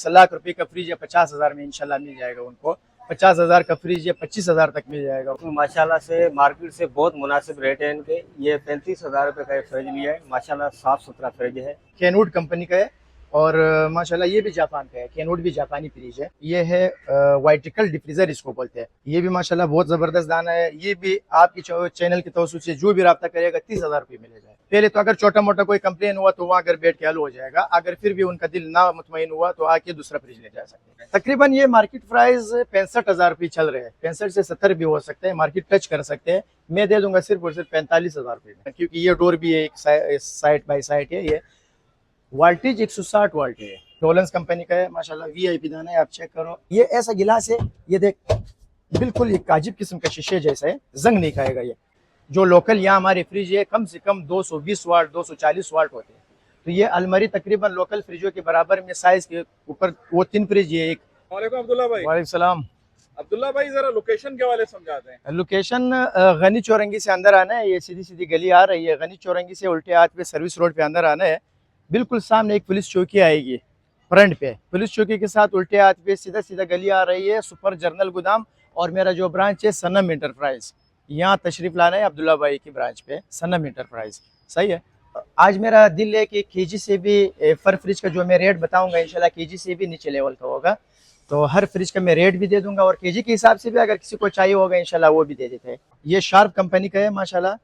लाख रुपए का फ्रिज है 50,000 में इंशाल्लाह मिल जाएगा उनको। 50,000 का फ्रिज है 25,000 तक मिल जाएगा। तो माशाल्लाह से मार्केट से बहुत मुनासिब रेट है इनके। ये 35,000 रुपये का फ्रिज लिया है। माशाल्लाह साफ सुथरा फ्रिज है। कैनवुड कंपनी का है और माशाल्लाह ये भी जापान का है। कैनवुड भी जापानी फ्रिज है। ये है वर्टिकल डिफ्रीजर इसको बोलते हैं। ये भी माशाल्लाह बहुत जबरदस्त दाना है। ये भी आपकी चैनल की तवज्जो से जो भी रब्ता करेगा 30,000 रुपये मिल जाए। पहले तो अगर छोटा मोटा कोई कंप्लेन हुआ तो वहाँ अगर बैठ के हल हो जाएगा। अगर फिर भी उनका दिल ना मुतमईन हुआ तो आके दूसरा फ्रिज ले जा सकते हैं। तकरीबन ये मार्केट प्राइस 65,000 रुपये चल रहे हैं। 65 से 70 भी हो सकते हैं, मार्केट टच कर सकते हैं। मैं दे दूंगा सिर्फ और सिर्फ 45,000 रुपये में, क्योंकि ये डोर भी है एक साइड बाई साइड है। ये वोल्टेज 160 वोल्ट है। डोलेंस कंपनी का है। माशाल्लाह वीआईपी दाना है। आप चेक करो, ये ऐसा गिलास है, ये देख बिल्कुल एक काजिब किस्म का शीशे जैसा है, जंग नहीं खाएगा। ये जो लोकल यहाँ हमारे फ्रिज है कम से कम 220 वाट 240 वाट होते हैं। तो ये अलमारी तकरीबन लोकल फ्रिजों के बराबर में साइज के ऊपर वो 3 फ्रिज है। एक वालेकुम अब्दुल्ला भाई। वालेकुम सलाम। अब्दुल्ला भाई जरा लोकेशन के वाले समझाते हैं। लोकेशन गनी चौरंगी से अंदर आना है। ये सीधी सीधी गली आ रही है। गनी चौरंगी से उल्टे हाथ पे सर्विस रोड पे अंदर आना है। बिल्कुल सामने एक पुलिस चौकी आएगी फ्रंट पे। पुलिस चौकी के साथ उल्टे हाथ पे सीधा सीधा गली आ रही है। सुपर जर्नल गोदाम और मेरा जो ब्रांच है सनम इंटरप्राइज, यहाँ तशरीफ लाना है अब्दुल्ला भाई की ब्रांच पे, सनम इंटरप्राइज। सही है। आज मेरा दिल है कि केजी से भी फर फ्रिज का जो मैं रेट बताऊंगा इंशाल्लाह केजी से भी नीचे लेवल का होगा। तो हर फ्रिज का मैं रेट भी दे दूंगा और केजी के हिसाब से भी अगर किसी को चाहिए होगा इंशाल्लाह वो भी दे देते हैं। ये शार्प कंपनी का है माशाल्लाह।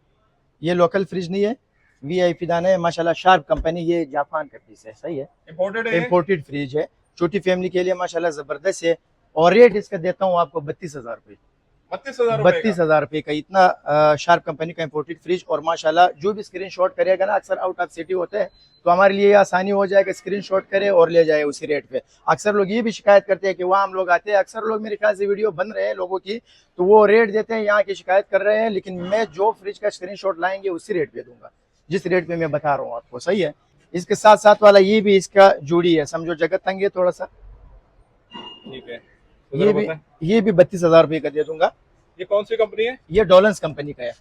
ये लोकल फ्रिज नहीं है, वीआईपी दाना है माशाल्लाह। शार्प कंपनी, ये जापान का फ्रिज है। सही है, इम्पोर्टेड फ्रिज है। छोटी फैमिली के लिए माशाल्लाह जबरदस्त है। और रेट इसका देता हूँ आपको 32,000 रुपये। 32,000 रुपये का इतना शार्प कंपनी का इम्पोर्टेड फ्रिज। और माशाल्लाह जो भी स्क्रीनशॉट करेगा ना, अक्सर आउट ऑफ सिटी होते हैं तो हमारे लिए आसानी हो जाएगा, स्क्रीनशॉट करे और ले जाए उसी रेट पे। अक्सर लोग ये भी शिकायत करते हैं कि वहाँ हम लोग आते हैं, अक्सर लोग मेरे ख्याल से वीडियो बन रहे हैं लोगों की, तो वो रेट देते हैं यहाँ की शिकायत कर रहे हैं। लेकिन मैं जो फ्रिज का स्क्रीनशॉट लाएंगे उसी रेट पे दूंगा जिस रेट पे मैं बता रहा हूँ आपको। सही है। इसके साथ साथ वाला ये भी इसका जोड़ी है, समझो जगह तंग है थोड़ा सा। ठीक है। ये भी 32,000 रुपये का दे दूंगा। ये कौन सी कंपनी है? ये डोलेंस कंपनी का है।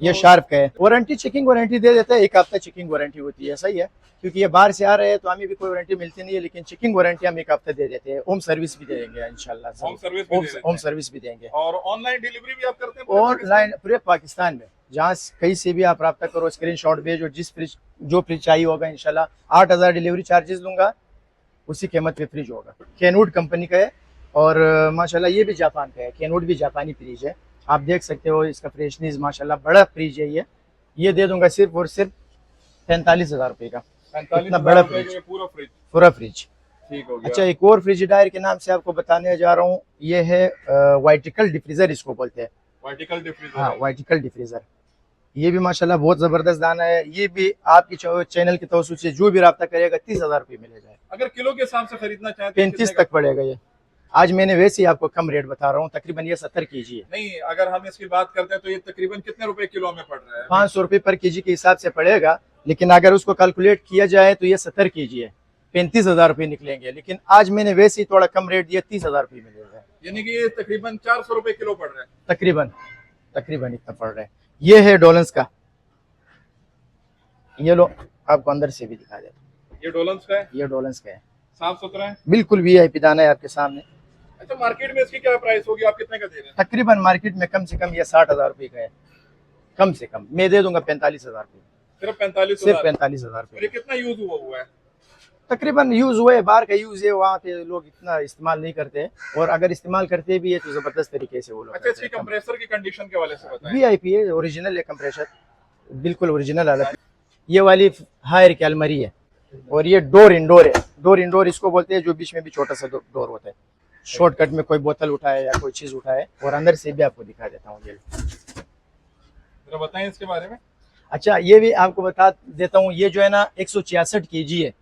ये शार्प का है। वारंटी चेकिंग वारंटी दे देता है, 1 हफ्ता चेकिंग वारंटी होती है। सही है, क्योंकि ये बाहर से आ रहे हैं तो हमें भी कोई वारंटी मिलती नहीं है, लेकिन चेकिंग वारंटी हम 1 हफ्ता दे देते हैं। होम सर्विस भी देंगे इंशाल्लाह। होम सर्विस भी देंगे। और ऑनलाइन डिलीवरी भी आप करते हैं? ऑनलाइन पूरे पाकिस्तान में जहाँ कहीं से भी आप रब्ता करो, स्क्रीनशॉट भेजो, जो फ्रिज चाहिए होगा इंशाल्लाह। 8,000 डिलीवरी चार्जेस लूंगा, उसी कीमत पे फ्रिज होगा। कैनवुड कंपनी का है और माशाल्लाह ये भी जापान का है। कैनवुड भी जापानी फ्रिज है। आप देख सकते हो इसका फ्रेशनेस माशाल्लाह बड़ा फ्रिज है। ये दे दूंगा सिर्फ और सिर्फ 45,000 रुपये का। इतना बड़ा फ्रिज, पूरा फ्रिज। ठीक हो गया। अच्छा, एक और फ्रिज डायर के नाम से आपको बताने जा रहा हूँ। ये है वर्टिकल डिफ्रीजर इसको बोलते हैं। Vertical deep freezer. हाँ, वर्टिकल डिफ्रीजर। ये भी माशाल्लाह बहुत जबरदस्त दाना है। ये भी आपकी चैनल की तवज्जो से जो भी रब्ता करेगा 30,000 रुपये मिल जाए। अगर किलो के हिसाब से खरीदना चाहें 35 तक पड़ेगा। ये आज मैंने वैसे ही आपको कम रेट बता रहा हूँ, तकरीबन ये 70 केजी है। नहीं, अगर हम इसकी बात करते हैं तो ये तकरीबन कितने रुपए किलो में पड़ रहा है? 500 रुपये पर केजी के हिसाब से पड़ेगा, लेकिन अगर उसको कैलकुलेट किया जाए तो ये 70 केजी है, 35,000 रुपये निकलेंगे। लेकिन आज मैंने वैसे ही थोड़ा कम रेट दिया, 30,000 रुपये मिलेगा। यानी कि ये तकरीबन 400 रुपए किलो पड़ रहा है। तकरीबन इतना पड़ रहा है। ये है डोलेंस का। ये लो, आपको अंदर से भी दिखा देता। ये डोलेंस का है? ये डोलेंस का है। साफ सुथरा है, बिल्कुल वीआईपी दाना है आपके सामने। अच्छा, मार्केट में इसकी क्या प्राइस होगी? आप कितने का दे रहे हैं? तकरीबन मार्केट में कम से कम ये 60,000 रुपये का है। कम से कम मैं दे दूंगा 45,000 रुपये। सिर्फ 45,000? सिर्फ 45,000 रुपये। ये कितना यूज हुआ है? तकरीबन यूज हुआ है, बाहर का यूज है, वहाँ पे लोग इतना इस्तेमाल नहीं करते, और अगर इस्तेमाल करते भी है तो जबरदस्त तरीके से वो लोग। अच्छा, इसकी कंप्रेसर की कंडीशन के वाले से बताएं। वीआईपी है, ओरिजिनल है कंप्रेसर, बिल्कुल ओरिजिनल वाला। ये वाली हायर की अलमारी है और ये डोर इंडोर है। डोर इंडोर इसको बोलते हैं, जो बीच में भी छोटा सा डोर होता है। शॉर्टकट में कोई बोतल उठाए या कोई चीज उठाए, और अंदर से भी आपको दिखा देता हूँ। जरा बताएं इसके बारे में। अच्छा, ये भी आपको बता देता हूँ। ये जो है ना 166 केजी है।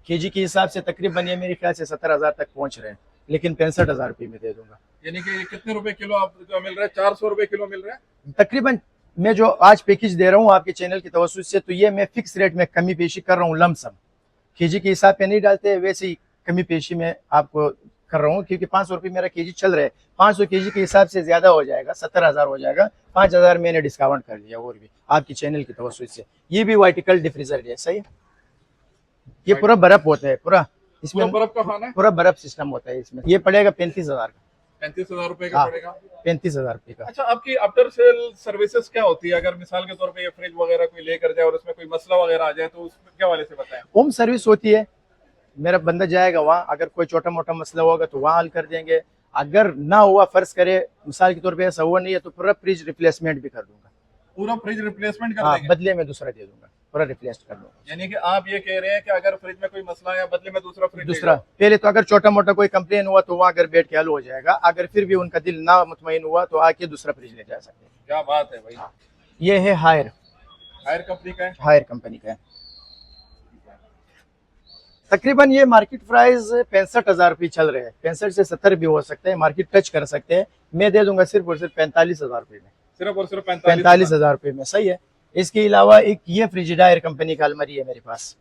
केजी के हिसाब से तकरीबन ये मेरे ख्याल से 70,000 तक पहुंच रहे हैं, लेकिन 65,000 रुपये में दे दूंगा। यानी कि कितने रुपए किलो आपको मिल रहा है? 400 रुपए किलो मिल रहा है तकरीबन। मैं जो आज पैकेज दे रहा हूँ आपके चैनल की तवज्जो से, तो ये मैं फिक्स रेट में कमी पेशी कर रहा हूँ। लमसम केजी के हिसाब पे नहीं डालते, वैसे ही कमी पेशी में आपको कर रहा हूँ, क्योंकि 500 रुपये मेरा केजी चल रहा है। 500 केजी के हिसाब से ज्यादा हो जाएगा, 70,000 हो जाएगा। 5,000 मैंने डिस्काउंट कर दिया और भी आपकी चैनल की तवज्जो से। ये भी वर्टिकल डिफ्रीजर है। सही है। ये पूरा बर्फ होता है, पूरा इसमें पूरा बर्फ का खाना है। पूरा बर्फ सिस्टम होता है इसमें। ये पड़ेगा 35,000 का। 35,000 रुपए का हाँ। पड़ेगा। 35,000 रुपये का। अच्छा, आपकी आफ्टर सेल सर्विसेज क्या होती है? अगर मिसाल के तौर पे ये फ्रिज वगैरह कोई लेकर जाए और उसमें कोई मसला वगैरह आ जाए तो उसमें क्या वाले से बताएं? होम सर्विस होती है, मेरा बंदा जाएगा वहाँ, अगर कोई छोटा मोटा मसला होगा तो वहाँ हल कर देंगे। अगर ना हुआ, फर्ज करे मिसाल के तौर पे ऐसा हुआ नहीं है, तो पूरा फ्रिज रिप्लेसमेंट भी कर दूंगा। पूरा फ्रिज रिप्लेसमेंट कर हाँ, देंगे? बदले में दूसरा दे दूंगा, पूरा रिप्लेस कर दूंगा। यानी कि आप ये कह रहे हैं कि अगर फ्रिज में कोई मसला है बदले में दूसरा फ्रिज दूसरा पहले तो अगर छोटा मोटा कोई कंप्लेन हुआ तो वहाँ अगर बैठ के हल हो जाएगा। अगर फिर भी उनका दिल ना मुतमईन हुआ तो आके दूसरा फ्रिज ले जा सकते हैं। क्या बात है भाई। ये है हायर कंपनी का है। हायर कंपनी का है। तकरीबन ये मार्केट प्राइस 65,000 रुपये चल रहे हैं। 65 से 70 भी हो सकते हैं, मार्केट टच कर सकते हैं। मैं दे दूंगा सिर्फ और सिर्फ 45,000 रुपये में। सिर्फ और सिर्फ 45,000 रुपये में, सही है। इसके अलावा एक ये फ्रिजिडायर कंपनी का अलमारी है मेरे पास।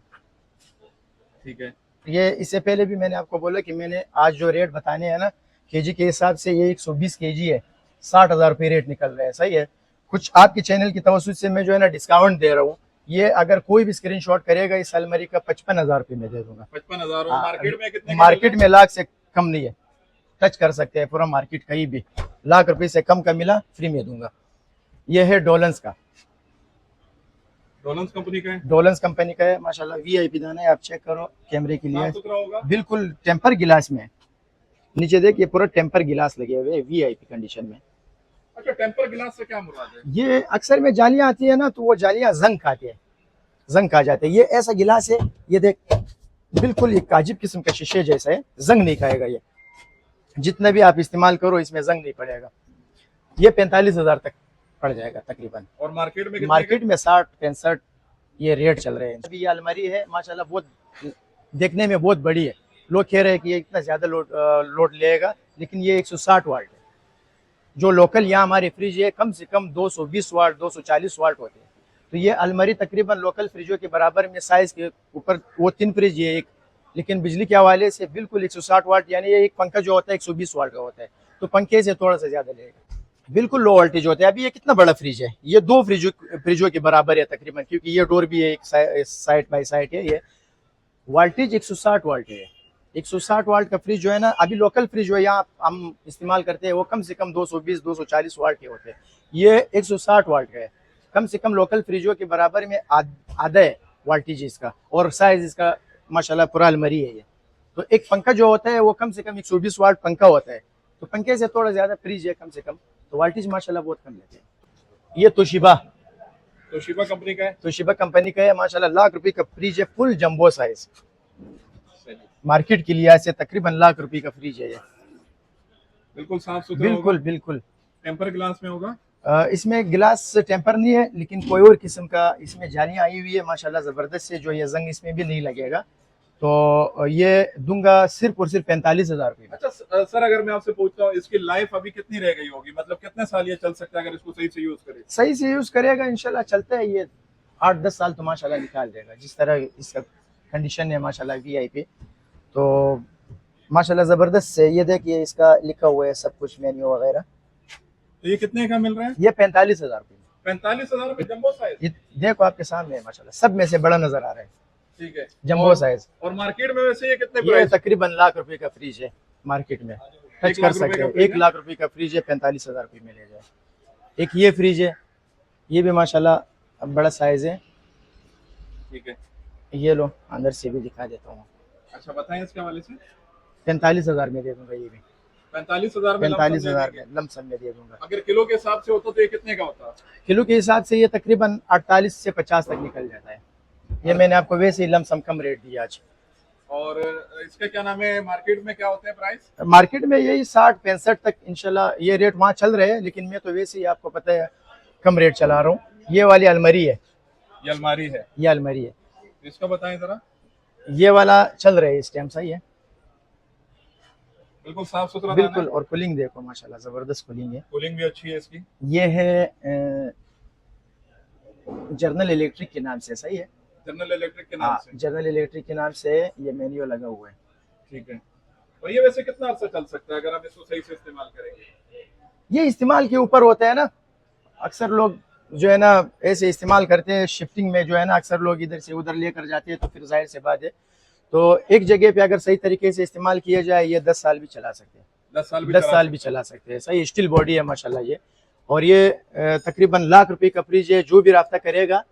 ठीक है। ये इससे पहले भी मैंने आपको बोला कि मैंने आज जो रेट बताने हैं ना केजी के हिसाब से, ये 120 केजी है, 60,000 रुपये रेट निकल रहे हैं, सही है। कुछ आपके चैनल की तवज्जो से मैं जो है ना डिस्काउंट दे रहा हूँ। ये अगर कोई भी स्क्रीनशॉट करेगा इस अलमारी का 55,000 रुपये में दे दूंगा। 55,000। मार्केट में कितने? मार्केट में लाख से कम नहीं है, टच कर सकते हैं पूरा मार्केट। कहीं भी लाख रुपए से कम का मिला फ्री में दूंगा। ये है डोलन्स का। डोलन्स कंपनी का है। डोलन्स कंपनी का है माशाल्लाह। वीआईपी दाना है, आप चेक करो कैमरे के लिए। साफ सुथरा होगा बिल्कुल टेम्पर गिलास में। नीचे देखिए पूरा टेम्पर गिलास लगे हुए वीआईपी कंडीशन में। अच्छा, टेम्पर गिलास से क्या मुराद है? ये अक्सर में जालियां आती है ना, तो वो जालियां जंग खाते हैं, जंग खा जाते हैं। ये ऐसा गिलास है, ये देख बिल्कुल एक काजिब किस्म का शीशे जैसा है, जंग नहीं खाएगा। ये जितना भी आप इस्तेमाल करो इसमें जंग नहीं पड़ेगा। ये 45,000 तक पड़ जाएगा तकरीबन। और मार्केट में कितने मार्केट में 60-65 ये रेट चल रहे हैं। अभी ये अलमारी है माशाल्लाह, बहुत देखने में बहुत बड़ी है। लोग कह रहे हैं कि ये इतना ज्यादा लोड लेगा, लेकिन ये 160 वाट है। जो लोकल यहाँ हमारे फ्रिज है कम से कम 220 वाट 240 वाट होते हैं। तो ये अलमारी तकरीबन लोकल फ्रिजों के बराबर में साइज के ऊपर, वो 3 फ्रिज है एक, लेकिन बिजली के हवाले से बिल्कुल 160 वाट, यानी ये एक पंखा जो होता है 120 वाट का होता है, तो पंखे से थोड़ा सा ज्यादा लेगा। बिल्कुल लो वोल्टेज होता है। अभी ये कितना बड़ा फ्रिज है, ये 2 फ्रिजों के बराबर है तकरीबन, क्योंकि ये डोर भी है एक साइड बाय साइड है। ये वोल्टेज 160 वाट है। 160 वाट का फ्रिज जो है ना, अभी लोकल फ्रिज जो है यहाँ हम इस्तेमाल करते हैं वो कम से कम 220-240 वाट के होते हैं। ये 160 वाट का है, कम से कम लोकल फ्रिजों के बराबर में आधा है वोल्टेज इसका, और साइज इसका माशाल्लाह पूरा अलमारी है ये। तो एक पंखा जो होता है वो कम से कम 120 वाट पंखा होता है, तो पंखे से थोड़ा ज्यादा फ्रिज है कम से कम, तो वोल्टेज माशाल्लाह बहुत कम लेते हैं। ये तोशिबा कंपनी का है। तोशिबा कंपनी का है माशाल्लाह। लाख रुपए का फ्रिज है, फुल जंबो साइज। मार्केट के लिहाज से तकरीबन लाख रुपए का फ्रिज है ये। बिल्कुल साफ सुथरा। बिल्कुल बिल्कुल। टेम्पर गिलास में होगा। इसमें गिलास टेम्पर नहीं है, लेकिन कोई और किस्म का इसमें जालियां आई हुई है माशाल्लाह जबरदस्त से, जो ये जंग इसमें भी नहीं लगेगा। तो ये दूंगा सिर्फ और सिर्फ 45,000 रुपये। अच्छा सर, अगर मैं आपसे पूछता हूँ इसकी लाइफ अभी कितनी रह गई होगी, मतलब कितने साल ये चल सकता है अगर इसको सही से यूज करे? सही से यूज करेगा इंशाल्लाह चलता है ये 8-10 साल तो माशाल्लाह निकाल देगा, जिस तरह इसका कंडीशन है माशाल्लाह वीआईपी। तो माशाल्लाह जबरदस्त से। ये देखिए इसका लिखा हुआ है सब कुछ, मेन्यू वगैरह। तो ये कितने का मिल रहा है? ये 45,000 रुपये। 45,000 रुपये जम्बो साइज। ये देखो आपके सामने है माशाल्लाह, सब में से बड़ा नजर आ रहा है। ठीक है, जंबो साइज। और मार्केट में वैसे ये कितने ये प्राइस? तकरीबन लाख रुपए का फ्रिज है मार्केट में, टच कर सकते हैं। 1 लाख रुपए का फ्रिज है, 45,000 रुपये में ले जाए। एक ये फ्रिज है, ये भी माशाल्लाह बड़ा साइज है। ठीक है, ये लो अंदर से भी दिखा देता हूँ। अच्छा बताएं इसके हवाले से। 45,000 में दे दूंगा ये भी। 45,000 में? 45,000 में लमसम में दे दूंगा। अगर किलो के हिसाब से होता तो ये कितने का होता? किलो के हिसाब से ये तकरीबन 48 से 50 तक निकल जाता है। ये मैंने आपको वैसे ही लमसम कम रेट दिया आज। और इसका क्या नाम है, मार्केट में क्या होते हैं प्राइस? मार्केट में यही 60-65 तक इंशाल्लाह ये रेट वहाँ चल रहे हैं, लेकिन मैं तो वैसे ही आपको पता है कम रेट चला रहा हूँ। ये वाली अलमारी है, ये अलमारी है। ये अलमारी है। इसका बताएं जरा। ये वाला चल रहा है इस टाइम, सही है। बिल्कुल साफ सुथरा। बिल्कुल। और कूलिंग देखो माशाल्लाह जबरदस्त कूलिंग है। कूलिंग भी अच्छी है इसकी। ये है जनरल इलेक्ट्रिक के नाम से, सही है। जनरल इलेक्ट्रिक के नाम से। जनरल इलेक्ट्रिक के नाम से ये मेन्यू लगा हुआ है। ठीक है, और ये वैसे कितना अर्सा चल सकता है अगर हम इसको सही से इस्तेमाल करेंगे? ये इस्तेमाल के ऊपर होता है ना। अक्सर लोग जो है ना ऐसे इस्तेमाल करते हैं, शिफ्टिंग में जो है ना अक्सर लोग इधर से उधर लेकर जाते हैं, तो फिर जाहिर से बात है तो एक जगह पे अगर सही तरीके से इस्तेमाल किया जाए ये 10 साल भी चला सकते हैं, 10 साल भी 10 चला साल भी चला सकते हैं। सही स्टील बॉडी है माशाल्लाह ये। और ये तकरीबन लाख रुपए का फ्रिज है। जो भी रब्ता करेगा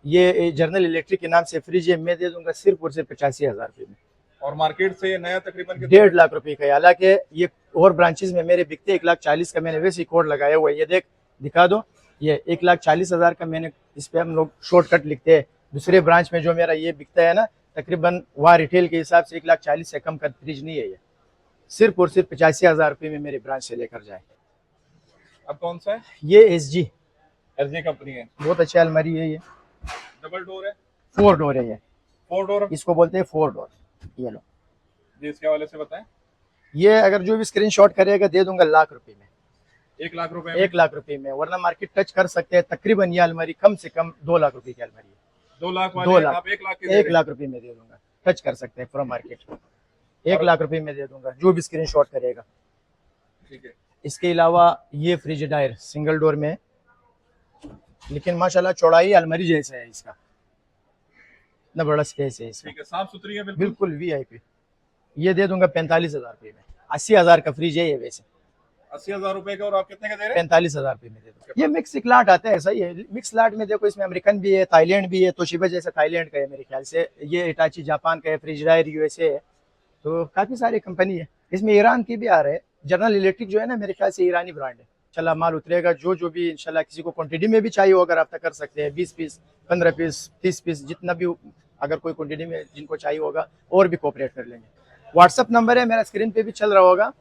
ये जनरल इलेक्ट्रिक के नाम से फ्रिज है, मैं दे दूंगा सिर्फ और सिर्फ 85,000 रुपये में। और मार्केट से ये नया तकरीबन 1.5 लाख रुपए का है। हालांकि ये और ब्रांचेस में मेरे बिकते 1,40,000 का, मैंने वैसे ही कोड लगाया हुआ है, ये देख दिखा दो, ये 1,40,000 का मैंने इस पे हम लोग शॉर्टकट लिखते हैं। दूसरे ब्रांच में जो मेरा ये बिकता है ना, तकरीबन वहाँ रिटेल के हिसाब से 1,40,000 से कम का फ्रिज नहीं है ये, सिर्फ और सिर्फ 85,000 रुपये में मेरे ब्रांच से लेकर जाए। अब कौन सा है? ये SG एलजी कंपनी है, बहुत अच्छी अलमारी है ये, डबल डोर है, 4 डोर है ये, 4 डोर। इसको बोलते हैं 4 डोर। ये लो, जी इसके हवाले से बताएं। ये अगर जो भी स्क्रीनशॉट करेगा दे दूंगा लाख रुपए में, 1 लाख रुपए 1 लाख रुपए में, वरना मार्केट टच कर सकते हैं। तकरीबन ये अलमारी कम से कम 2 लाख रुपए की अलमारी है। 2 लाख 2 वाले लाख, आप 1 लाख के 1 लाख रुपए में दे दूंगा, टच कर सकते हैं पूरा मार्केट। 1 लाख रुपए में दे दूंगा जो भी स्क्रीनशॉट करेगा। ठीक है। इसके अलावा ये फ्रिज डायर सिंगल डोर में, लेकिन माशाल्लाह चौड़ाई अलमारी जैसा है इसका, इतना बड़ा स्पेस है इसका, ठीक है, साफ सुथरी है बिल्कुल। बिल्कुल VIP। ये दे दूंगा 45,000 रुपये में। 80,000 का फ्रिज है ये वैसे, 80,000 रुपए का, और आप कितने का दे रहे हैं? 45,000 रुपये में दे दूंगा। ये मिक्स लाट आता है, सही है। मिक्स लाट में देखो इसमें अमेरिकन भी है, थाईलैंड भी है, तोशिबा जैसा थाईलैंड का है मेरे ख्याल से, ये इटाची जापान का है, फ्रिज डायर USA है, तो काफ़ी सारी कंपनी है। इसमें ईरान की भी आ रहे हैं। जनरल इलेक्ट्रिक जो है ना, मेरे ख्याल से ईरानी ब्रांड है। चला माल उतरेगा, जो भी इंशाल्लाह किसी को क्वांटिटी में भी चाहिए हो अगर आप तक कर सकते हैं, 20 पीस, 15 पीस, 30 पीस, जितना भी अगर कोई क्वांटिटी में जिनको चाहिए होगा और भी कोऑपरेट कर लेंगे। व्हाट्सअप नंबर है मेरा, स्क्रीन पे भी चल रहा होगा,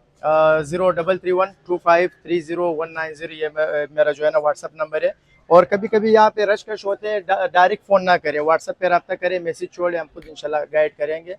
0331253019, ये मेरा जो है ना व्हाट्सअप नंबर है। और कभी कभी यहाँ पे रश कश होते हैं, डायरेक्ट फ़ोन ना करें, व्हाट्सअप पे रब्ता करें, मैसेज छोड़ें, हम खुद इंशाल्लाह गाइड करेंगे।